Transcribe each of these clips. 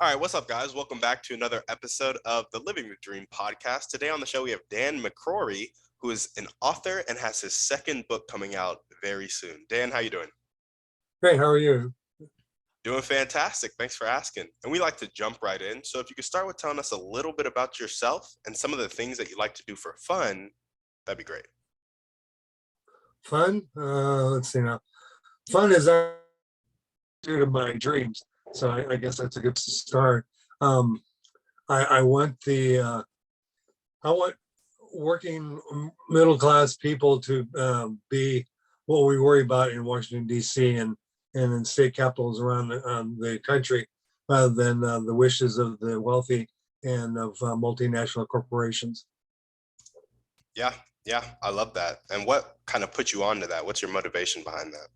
All right, what's up, guys? Welcome back to another episode of the Living the Dream podcast. Today on the show, we have Dan McCrory, who is an author and has his second book coming out very soon. Dan, how you doing? Great, how are you? Doing fantastic. Thanks for asking. And we like to jump right in. So if you could start with telling us a little bit about yourself and some of the things that you like to do for fun, that'd be great. Fun? Let's see now. Fun is actually due to my dreams, so I guess that's a good start. Um, I want I want working middle class people to be what we worry about in Washington D.C. and in state capitals around the country, rather than the wishes of the wealthy and of multinational corporations. Yeah, I love that. And what kind of put you on to that? What's your motivation behind that?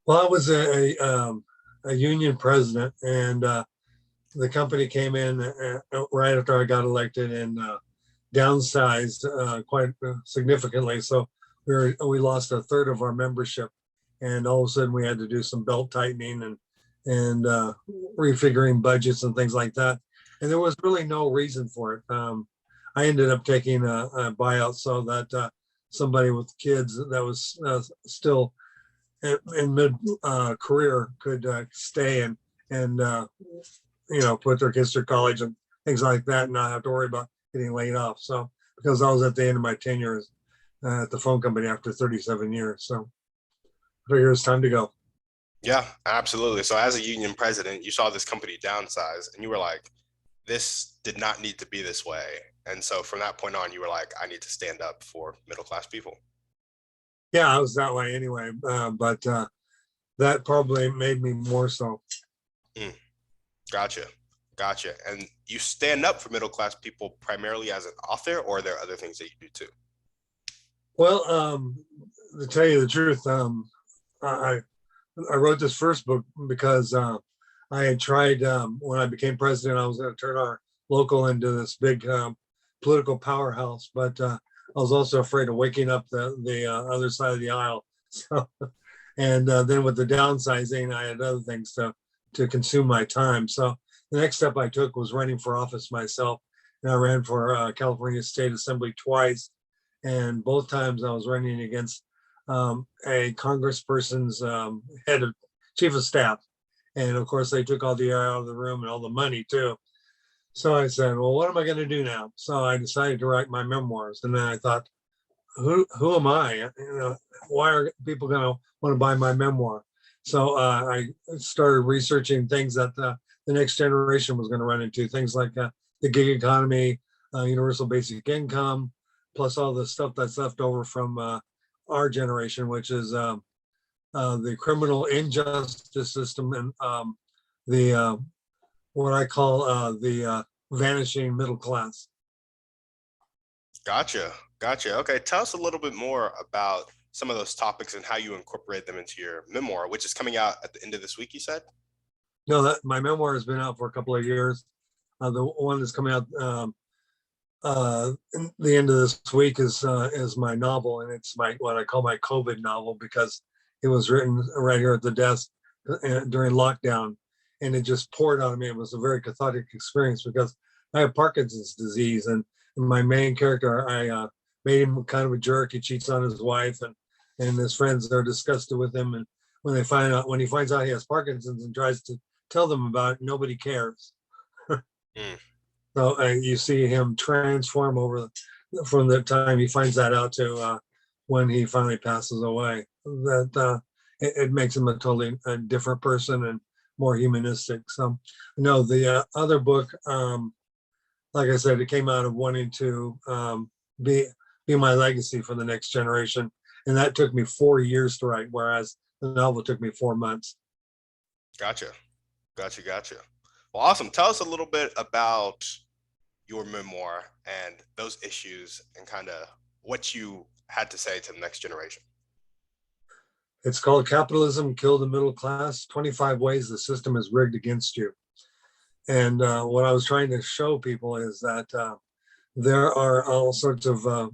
Well, I was a union president, and the company came in right after I got elected and downsized quite significantly. So we lost a third of our membership, and all of a sudden we had to do some belt tightening and refiguring budgets and things like that. And there was really no reason for it. I ended up taking a buyout so that somebody with kids that was still in mid career could stay and put their kids through college and things like that, and not have to worry about getting laid off. So because I was at the end of my tenure at the phone company after 37 years, so I figured it's time to go. Yeah, absolutely. So as a union president, you saw this company downsize and you were like, this did not need to be this way. And so from that point on, you were like, I need to stand up for middle-class people. Yeah, I was that way anyway, but that probably made me more so. Gotcha. And you stand up for middle-class people primarily as an author, or are there other things that you do too? Well, to tell you the truth, I wrote this first book because I had tried when I became president, I was going to turn our local into this big political powerhouse, but I was also afraid of waking up the other side of the aisle. So, and then with the downsizing, I had other things to consume my time. So the next step I took was running for office myself, and I ran for California State Assembly twice, and both times I was running against a congressperson's head of chief of staff. And of course, they took all the air out of the room and all the money too. So I said, well, what am I going to do now? So I decided to write my memoirs. And then I thought, who am I? Why are people going to want to buy my memoir? So I started researching things that the next generation was going to run into, things like the gig economy, universal basic income, plus all the stuff that's left over from our generation, which is the criminal injustice system and the what I call the vanishing middle class. Gotcha. Okay, tell us a little bit more about some of those topics and how you incorporate them into your memoir, which is coming out at the end of this week, you said? No, my memoir has been out for a couple of years. The one that's coming out in the end of this week is my novel, and it's what I call my COVID novel because it was written right here at the desk during lockdown, and it just poured out of me. It was a very cathartic experience because I have Parkinson's disease, and my main character, I made him kind of a jerk. He cheats on his wife, and his friends are disgusted with him. And when he finds out he has Parkinson's and tries to tell them about it, nobody cares. So you see him transform from the time he finds that out to when he finally passes away. That it makes him a totally different person and more humanistic. So, no, the other book, like I said, it came out of wanting to be my legacy for the next generation, and that took me 4 years to write, whereas the novel took me 4 months. Gotcha. Well, awesome. Tell us a little bit about your memoir and those issues and kind of what you had to say to the next generation. It's called Capitalism, Kill the Middle Class, 25 Ways the System is Rigged Against You. And what I was trying to show people is that there are all sorts of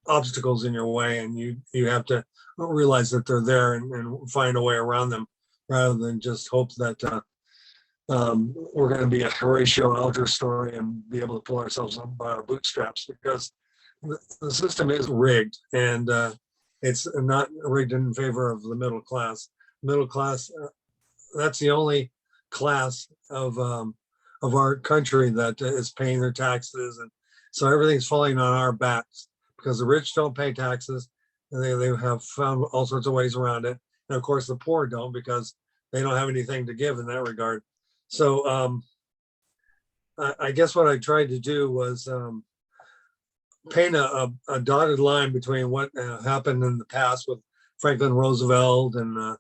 obstacles in your way, and you have to realize that they're there and find a way around them rather than just hope that we're going to be a Horatio Alger story and be able to pull ourselves up by our bootstraps, because the system is rigged, and it's not rigged in favor of the middle class. Middle class, that's the only class of our country that is paying their taxes, and so everything's falling on our backs because the rich don't pay taxes, and they have found all sorts of ways around it. And of course, the poor don't, because they don't have anything to give in that regard. So I guess what I tried to do was paint a dotted line between what happened in the past with Franklin Roosevelt and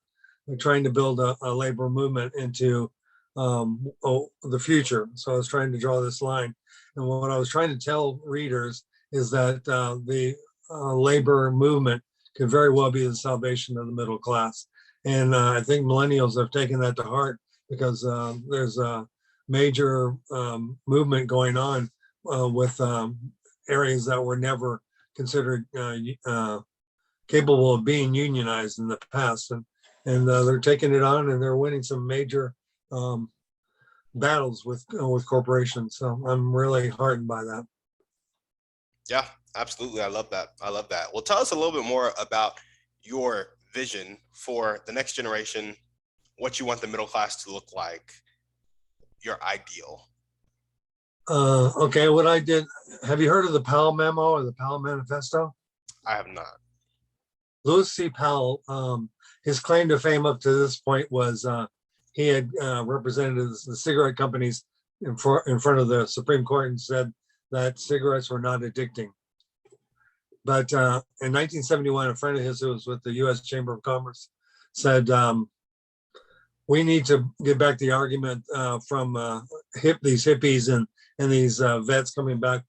trying to build a labor movement into the future. So I was trying to draw this line. And what I was trying to tell readers is that the labor movement could very well be the salvation of the middle class. And I think millennials have taken that to heart, because there's a major movement going on with areas that were never considered capable of being unionized in the past. And they're taking it on, and they're winning some major battles with corporations. So I'm really heartened by that. Yeah, absolutely. I love that. I love that. Well, tell us a little bit more about your vision for the next generation, what you want the middle class to look like, your ideal. Okay, what I did, have you heard of the Powell Memo or the Power Manifesto? I have not. Lewis C. Powell, his claim to fame up to this point was he had represented the cigarette companies in front of the Supreme Court and said that cigarettes were not addicting. But in 1971, a friend of his who was with the U.S. Chamber of Commerce said, we need to get back the argument from these hippies and these vets coming back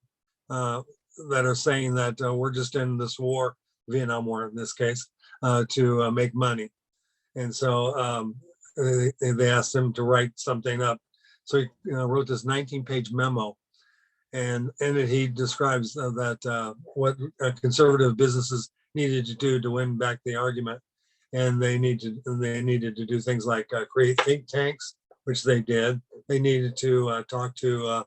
that are saying that we're just in this war, Vietnam War in this case, to make money. And so they asked him to write something up. So he wrote this 19-page memo. And in it, he describes that what conservative businesses needed to do to win back the argument. And they needed to do things like create think tanks, which they did. They needed to talk to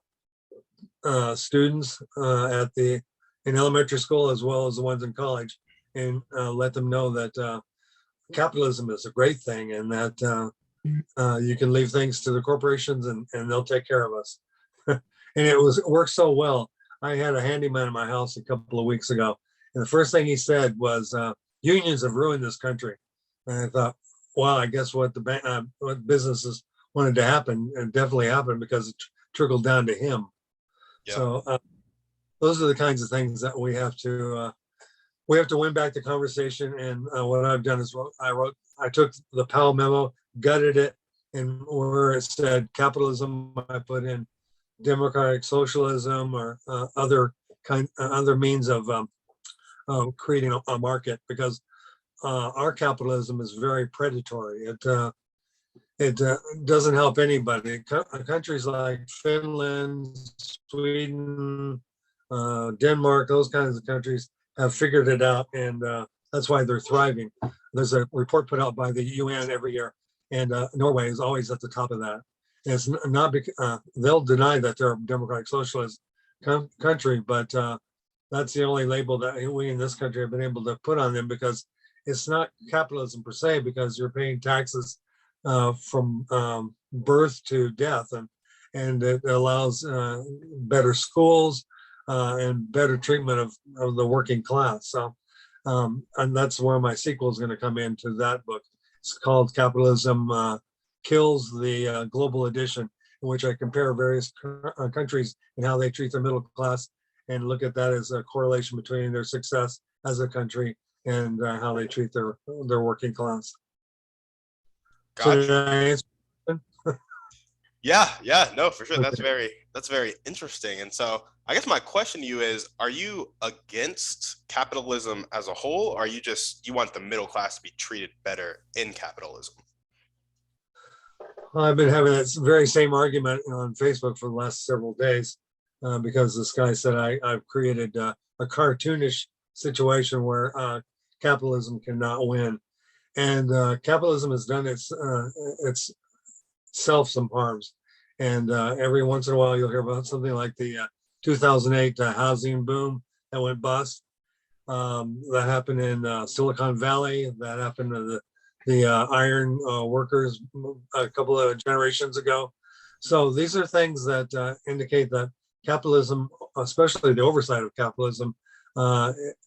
students in elementary school as well as the ones in college, and let them know that capitalism is a great thing, and that you can leave things to the corporations and they'll take care of us. And it worked so well. I had a handyman in my house a couple of weeks ago, and the first thing he said was, unions have ruined this country. And I thought, wow, I guess what what businesses wanted to happen, and definitely happened, because it trickled down to him. Yeah. So those are the kinds of things that we have to win back the conversation. And what I've done is I took the Powell memo, gutted it, and where it said capitalism, I put in democratic socialism or other means of creating a market, because our capitalism is very predatory. It doesn't help anybody. Countries like Finland, Sweden, Denmark, those kinds of countries have figured it out, and that's why they're thriving. There's a report put out by the UN every year, and Norway is always at the top of that. And it's not because they'll deny that they're a democratic socialist country, but that's the only label that we in this country have been able to put on them, because it's not capitalism per se, because you're paying taxes from birth to death, and it allows better schools and better treatment of the working class. So, and that's where my sequel is going to come into that book. It's called Capitalism Kills the Global Edition, in which I compare various countries and how they treat their middle class, and look at that as a correlation between their success as a country and how they treat their working class. Gotcha. Yeah, no, for sure. Okay. That's very interesting. And so I guess my question to you is, are you against capitalism as a whole, or are you want the middle class to be treated better in capitalism? I've been having that very same argument on Facebook for the last several days, because this guy said I've created a cartoonish situation where capitalism cannot win, and capitalism has done itself some harms. And every once in a while, you'll hear about something like the 2008 housing boom that went bust. That happened in Silicon Valley. That happened to the iron workers a couple of generations ago. So these are things that indicate that capitalism, especially the oversight of capitalism,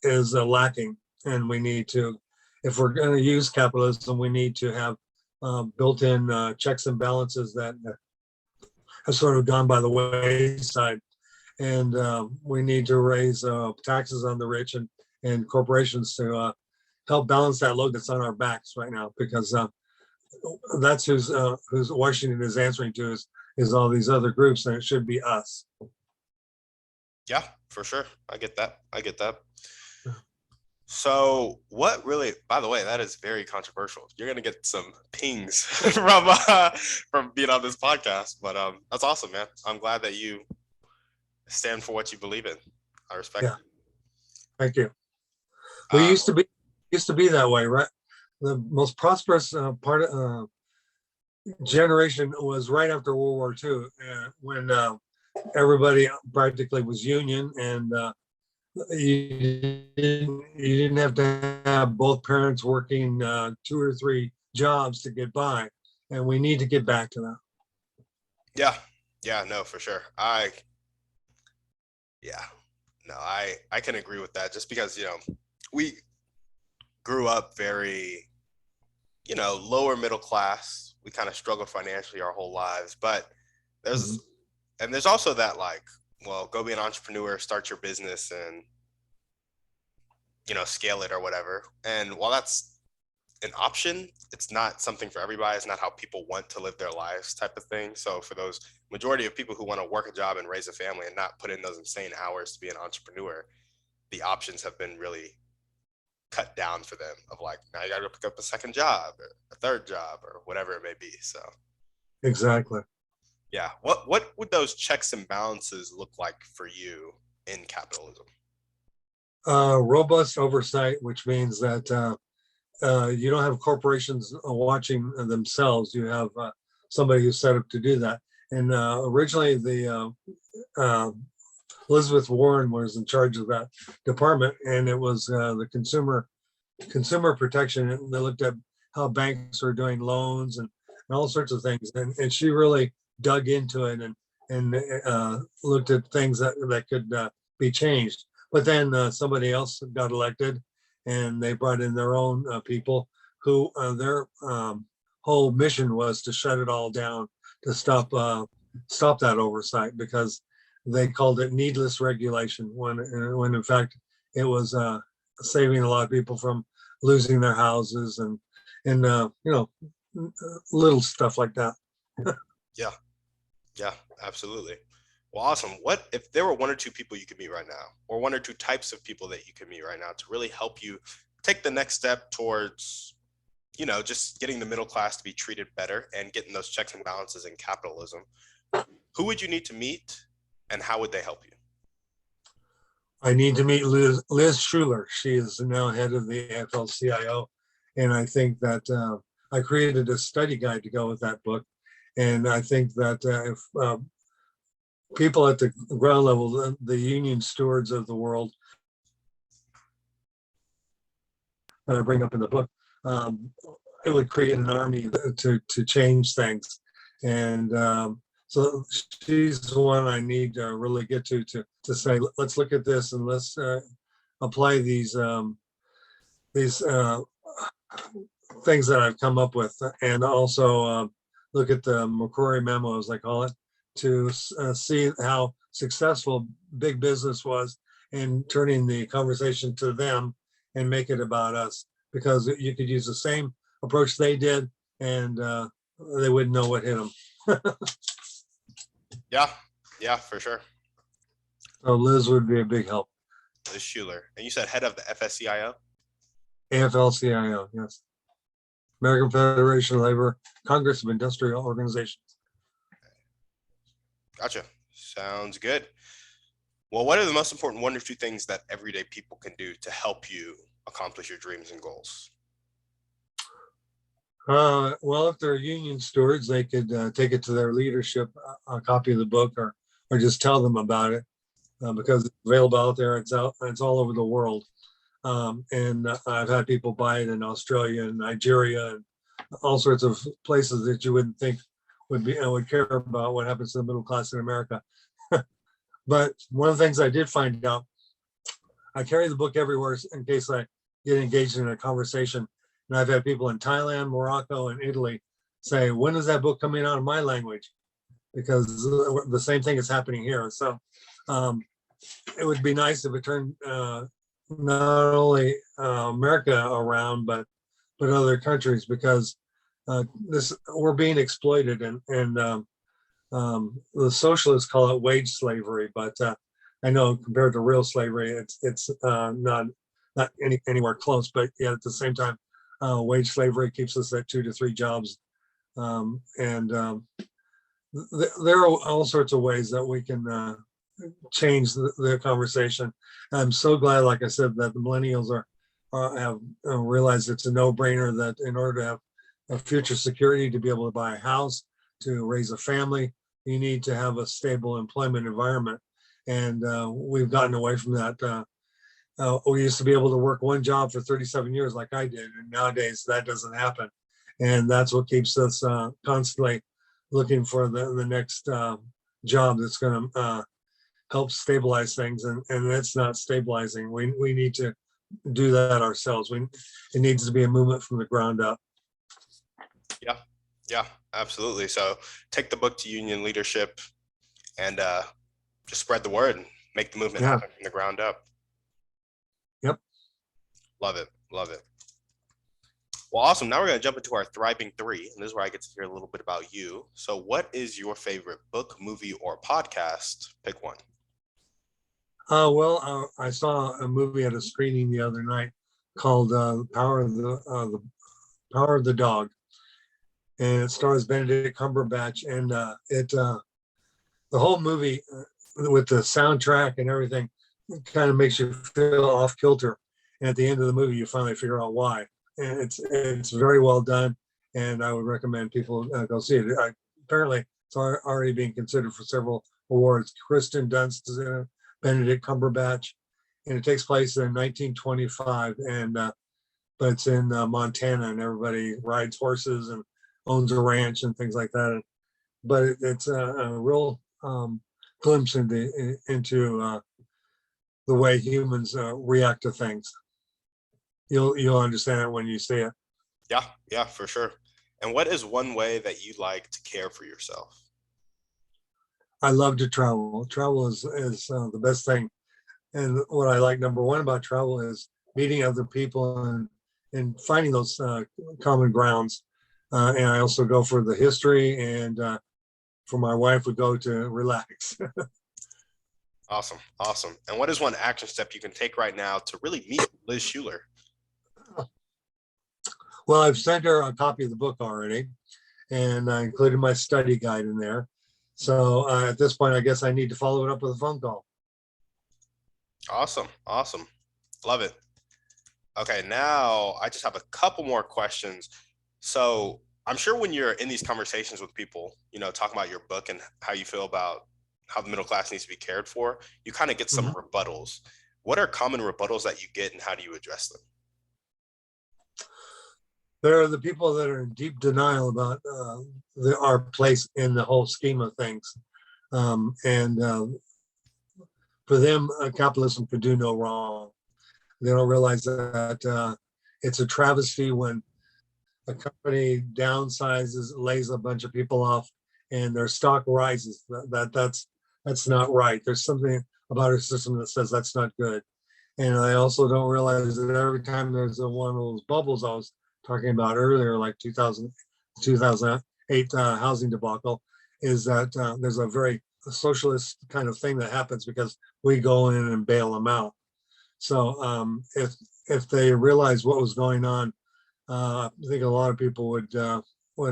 is lacking. And we need to, if we're going to use capitalism, we need to have built-in checks and balances that have sort of gone by the wayside. And we need to raise taxes on the rich and corporations to help balance that load that's on our backs right now, because that's who's Washington is answering to is all these other groups, and it should be us. Yeah, for sure. I get that. So what really, by the way, that is very controversial. You're going to get some pings from being on this podcast, but that's awesome, man. I'm glad that you stand for what you believe in. I respect it. Thank you. We used to be that way, right? The most prosperous part of generation was right after World War II, when everybody practically was union, and you didn't have to have both parents working 2 or 3 jobs to get by, and we need to get back to that. Yeah, no, for sure. I can agree with that, just because, we grew up very, lower middle class. We kind of struggled financially our whole lives, but there's also that, like, well, go be an entrepreneur, start your business, and scale it or whatever. And while that's an option, it's not something for everybody. It's not how people want to live their lives, type of thing. So for those majority of people who want to work a job and raise a family and not put in those insane hours to be an entrepreneur, the options have been really cut down for them, of like, now you got to pick up a second job or a third job or whatever it may be. So exactly. Yeah. What would those checks and balances look like for you in capitalism? Robust oversight, which means that you don't have corporations watching themselves. You have somebody who's set up to do that. And originally, the Elizabeth Warren was in charge of that department, and it was the consumer protection. And they looked at how banks were doing loans and all sorts of things, and she really dug into it and looked at things that could be changed. But then somebody else got elected, and they brought in their own people who their whole mission was to shut it all down, to stop that oversight, because they called it needless regulation, when in fact it was saving a lot of people from losing their houses and little stuff like that. Yeah, absolutely. Well, awesome. What if there were 1 or 2 people you could meet right now, or 1 or 2 types of people that you could meet right now to really help you take the next step towards, just getting the middle class to be treated better and getting those checks and balances in capitalism? Who would you need to meet, and how would they help you? I need to meet Liz Schuler. She is now head of the AFlCIO, and I think that I created a study guide to go with that book. And I think that if people at the ground level, the union stewards of the world, that I bring up in the book, it would create an army to change things. And so she's the one I need to really get to say, let's look at this and let's apply these things that I've come up with, and also look at the McCrory memo, as I call it, to see how successful big business was in turning the conversation to them and make it about us, because you could use the same approach they did, and they wouldn't know what hit them. Yeah, for sure. So Liz would be a big help. Liz Schuler. And you said head of the FSCIO? AFlCIO, yes. American Federation of Labor, Congress of Industrial Organizations. Gotcha. Sounds good. Well, what are the most important 1 or 2 things that everyday people can do to help you accomplish your dreams and goals? Well, if they're union stewards, they could take it to their leadership, a copy of the book, or just tell them about it because it's available out there. It's out. It's all over the world, and I've had people buy it in Australia and Nigeria and all sorts of places that you wouldn't think would care about what happens to the middle class in America. But one of the things I did find out, I carry the book everywhere in case I get engaged in a conversation. And I've had people in Thailand, Morocco, and Italy say, when is that book coming out in my language? Because the same thing is happening here. So it would be nice if it turned not only America around, but other countries, because we're being exploited, and the socialists call it wage slavery, but I know compared to real slavery, it's not anywhere close. But yet at the same time, wage slavery keeps us at 2 to 3 jobs, and there are all sorts of ways that we can change the conversation. I'm so glad, like I said, that the millennials have realized it's a no-brainer that in order to have a future security, to be able to buy a house, to raise a family, you need to have a stable employment environment. And we've gotten away from that. We used to be able to work one job for 37 years like I did, and nowadays that doesn't happen. And that's what keeps us constantly looking for the next job that's going to help stabilize things, and it's not stabilizing. We need to do that ourselves. It needs to be a movement from the ground up. Yeah, absolutely. So take the book to union leadership and just spread the word and make the movement happen from the ground up. Yep. Love it. Well, awesome. Now we're going to jump into our Thriving 3, and this is where I get to hear a little bit about you. So what is your favorite book, movie, or podcast? Pick one. Well, I saw a movie at a screening the other night called Power of the Dog, and it stars Benedict Cumberbatch, and the whole movie with the soundtrack and everything kind of makes you feel off kilter. And at the end of the movie, you finally figure out why. And it's very well done, and I would recommend people go see it. Apparently, it's already being considered for several awards. Kristen Dunst is in it, Benedict Cumberbatch, and it takes place in 1925, and but it's in Montana, and everybody rides horses and owns a ranch and things like that. But it's a real glimpse into the way humans react to things. You'll understand it when you see it. Yeah, for sure. And what is one way that you like to care for yourself? I love to travel. Travel is the best thing. And what I like, number one, about travel is meeting other people and finding those common grounds. And I also go for the history, and for my wife, we go to relax. Awesome. And what is one action step you can take right now to really meet Liz Schuler? Well, I've sent her a copy of the book already, and I included my study guide in there. So at this point, I guess I need to follow it up with a phone call. Awesome. Love it. Okay, now I just have a couple more questions. So I'm sure when you're in these conversations with people, talking about your book and how you feel about how the middle class needs to be cared for, you kind of get some rebuttals. What are common rebuttals that you get, and how do you address them? There are the people that are in deep denial about our place in the whole scheme of things. And for them, capitalism could do no wrong. They don't realize that it's a travesty when a company downsizes, lays a bunch of people off, and their stock rises. That's not right. There's something about our system that says that's not good. And I also don't realize that every time there's one of those bubbles I was talking about earlier, like 2008 housing debacle, is that there's a very socialist kind of thing that happens because we go in and bail them out. So if they realize what was going on, I think a lot of people would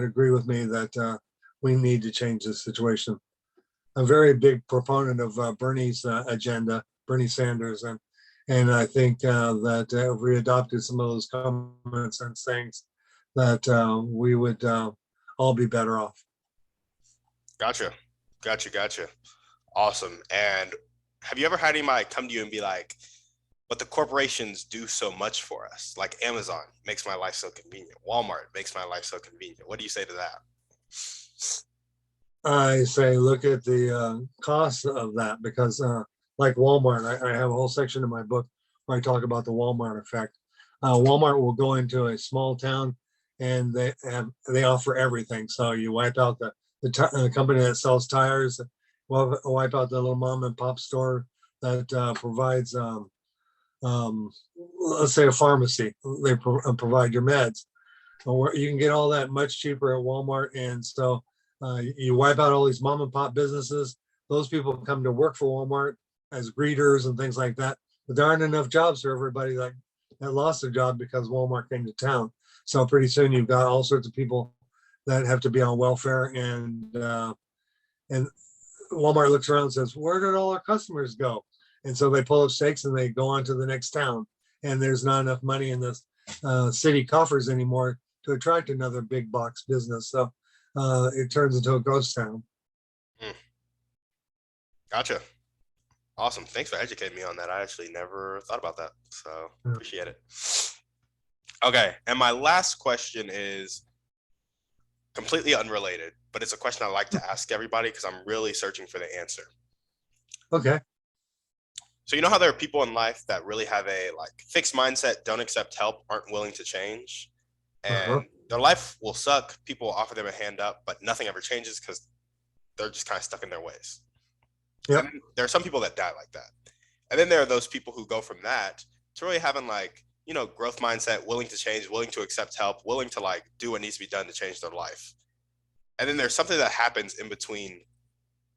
agree with me that we need to change this situation. I'm a very big proponent of Bernie's agenda, Bernie Sanders, and I think that if we adopted some of those common sense things, that we would all be better off. Gotcha. Gotcha. Awesome. And have you ever had anybody come to you and be like, but the corporations do so much for us? Like Amazon makes my life so convenient. Walmart makes my life so convenient. What do you say to that? I say, look at the cost of that, because like Walmart, I have a whole section in my book where I talk about the Walmart effect. Walmart will go into a small town and they offer everything. So you wipe out the company that sells tires, wipe out the little mom and pop store that provides, let's say, a pharmacy. They provide your meds. You can get all that much cheaper at Walmart. And so you wipe out all these mom and pop businesses. Those people come to work for Walmart as greeters and things like that. But there aren't enough jobs for everybody that lost their job because Walmart came to town. So pretty soon you've got all sorts of people that have to be on welfare, and Walmart looks around and says, "Where did all our customers go?" And so they pull up stakes and they go on to the next town. And there's not enough money in the city coffers anymore to attract another big box business. So it turns into a ghost town. Gotcha. Awesome. Thanks for educating me on that. I actually never thought about that. So appreciate it. Okay. And my last question is completely unrelated, but it's a question I like to ask everybody because I'm really searching for the answer. Okay. So you know how there are people in life that really have a like fixed mindset, don't accept help, aren't willing to change, and their life will suck. People will offer them a hand up, but nothing ever changes because they're just kind of stuck in their ways. Yep. There are some people that die like that. And then there are those people who go from that to really having like, you know, growth mindset, willing to change, willing to accept help, willing to like do what needs to be done to change their life. And then there's something that happens in between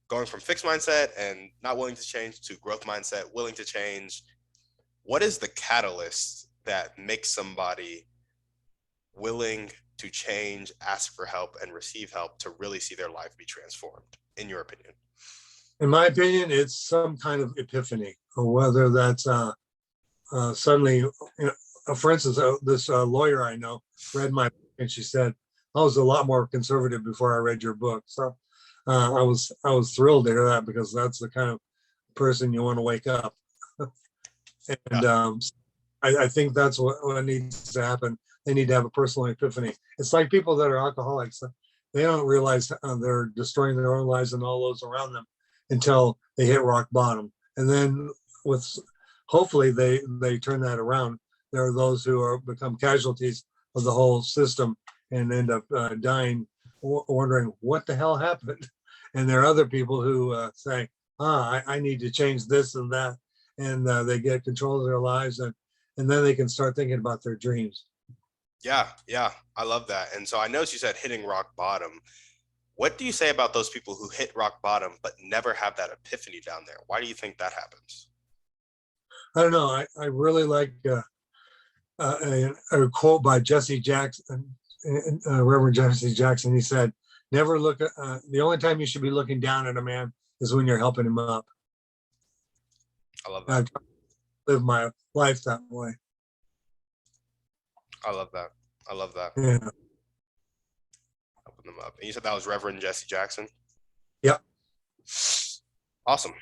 going from fixed mindset and not willing to change to growth mindset, willing to change. What is the catalyst that makes somebody willing to change, ask for help, and receive help to really see their life be transformed, in your opinion? In my opinion, it's some kind of epiphany, or whether that's suddenly, for instance, this lawyer I know read my book and she said, "I was a lot more conservative before I read your book." So I was thrilled to hear that, because that's the kind of person you want to wake up. And I think that's what needs to happen. They need to have a personal epiphany. It's like people that are alcoholics. They don't realize they're destroying their own lives and all those around them until they hit rock bottom. And then hopefully they turn that around. There are those who become casualties of the whole system and end up dying, wondering what the hell happened. And there are other people who say, I need to change this and that. And they get control of their lives, and then they can start thinking about their dreams. Yeah, I love that. And so I noticed you said hitting rock bottom. What do you say about those people who hit rock bottom but never have that epiphany down there? Why do you think that happens? I don't know. I really like a quote by Jesse Jackson, Reverend Jesse Jackson. He said, "Never look at the only time you should be looking down at a man is when you're helping him up." I love that. I live my life that way. I love that. Yeah. Helping them up. And you said that was Reverend Jesse Jackson? Yep. Awesome.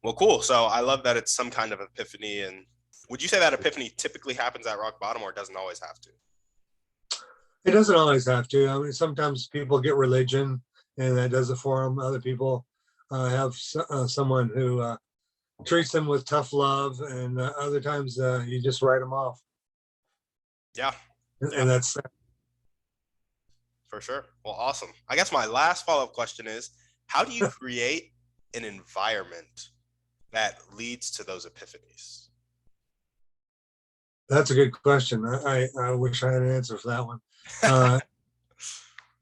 Well, cool. So I love that it's some kind of epiphany. And would you say that epiphany typically happens at rock bottom, or it doesn't always have to? It doesn't always have to. I mean, sometimes people get religion and that does it for them. Other people have someone who treats them with tough love, and other times you just write them off. Yeah. And that's for sure. Well, awesome. I guess my last follow-up question is, how do you create an environment that leads to those epiphanies? That's a good question. I wish I had an answer for that one.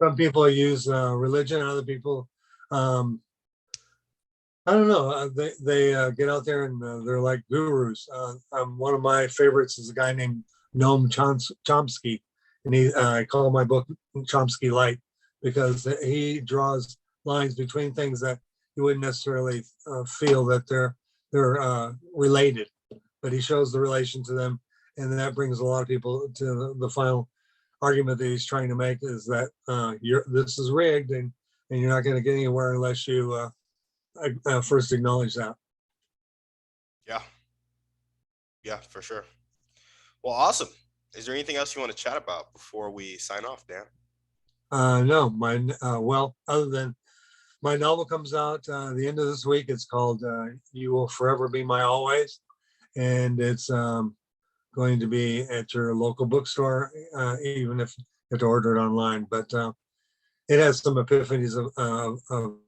Some people use religion, other people, I don't know. They get out there and they're like gurus. One of my favorites is a guy named Noam Chomsky, and I call my book Chomsky Light, because he draws lines between things that you wouldn't necessarily feel that they're related, but he shows the relation to them, And that brings a lot of people to the final argument that he's trying to make, is that this is rigged, and you're not going to get anywhere unless you first acknowledge that. Yeah. Yeah, for sure. Well, awesome. Is there anything else you want to chat about before we sign off, Dan? No, well, other than my novel comes out the end of this week. It's called You Will Forever Be My Always. And it's going to be at your local bookstore, even if you have to order it online. But it has some epiphanies of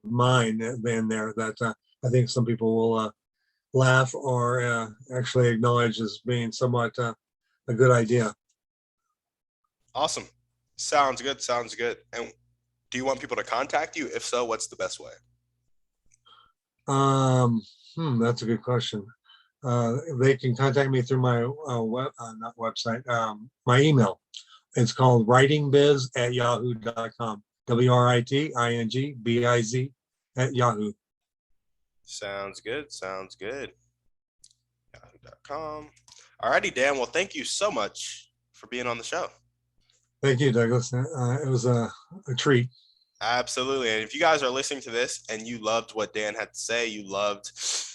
mine in there that I think some people will laugh or actually acknowledge as being somewhat a good idea. Awesome. Sounds good. Sounds good. And do you want people to contact you? If so, what's the best way? That's a good question. They can contact me through my not website, my email. It's called writingbiz@yahoo.com. WRITINGBIZ @Yahoo. Sounds good. Sounds good. Yahoo.com. Alrighty, Dan. Well, thank you so much for being on the show. Thank you, Douglas. It was a treat. Absolutely. And if you guys are listening to this and you loved what Dan had to say, you loved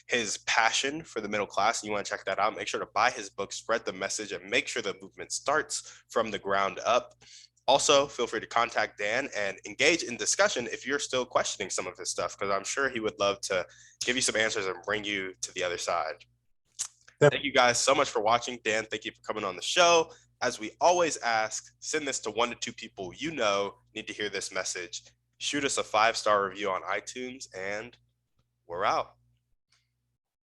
his passion for the middle class, and you want to check that out, make sure to buy his book, spread the message, and make sure the movement starts from the ground up. Also, feel free to contact Dan and engage in discussion if you're still questioning some of his stuff, because I'm sure he would love to give you some answers and bring you to the other side. Yep. Thank you guys so much for watching. Dan, thank you for coming on the show. As we always ask, send this to 1 to 2 people you know need to hear this message. Shoot us a 5-star review on iTunes, and we're out.